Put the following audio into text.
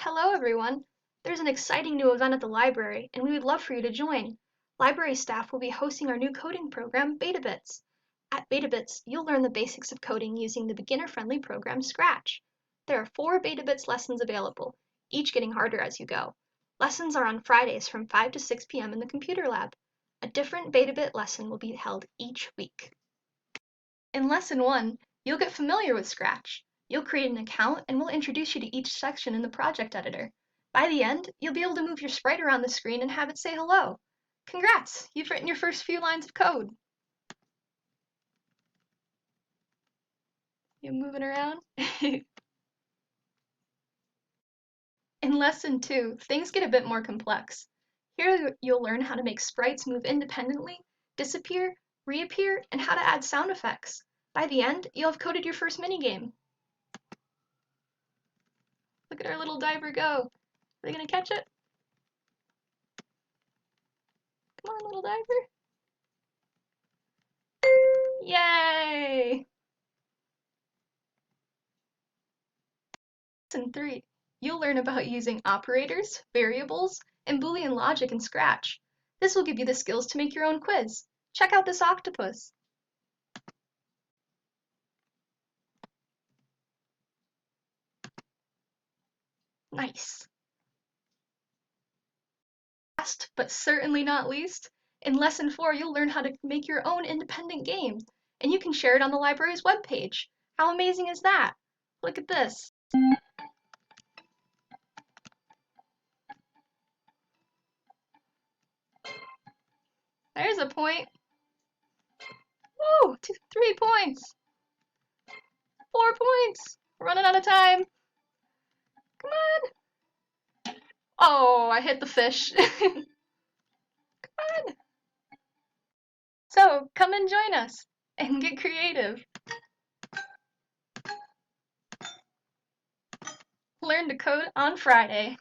Hello, everyone! There's an exciting new event at the library, and we would love for you to join. Library staff will be hosting our new coding program, BetaBits. At BetaBits, you'll learn the basics of coding using the beginner-friendly program Scratch. There are 4 BetaBits lessons available, each getting harder as you go. Lessons are on Fridays from 5 to 6 p.m. in the computer lab. A different BetaBit lesson will be held each week. In Lesson 1, you'll get familiar with Scratch. You'll create an account and we'll introduce you to each section in the project editor. By the end, you'll be able to move your sprite around the screen and have it say hello. Congrats! You've written your first few lines of code. You moving around? In Lesson 2, things get a bit more complex. Here you'll learn how to make sprites move independently, disappear, reappear, and how to add sound effects. By the end, you'll have coded your first minigame. Look at our little diver go. Are they gonna catch it? Come on, little diver. Yay! Lesson 3. You'll learn about using operators, variables, and Boolean logic in Scratch. This will give you the skills to make your own quiz. Check out this octopus. Nice. Last, but certainly not least, in Lesson 4 you'll learn how to make your own independent game, and you can share it on the library's webpage. How amazing is that? Look at this. There's a point. Woo! 3 points. 4 points. We're running out of time. Come on. Oh, I hit the fish. Come on. So, come and join us and get creative. Learn to code on Friday.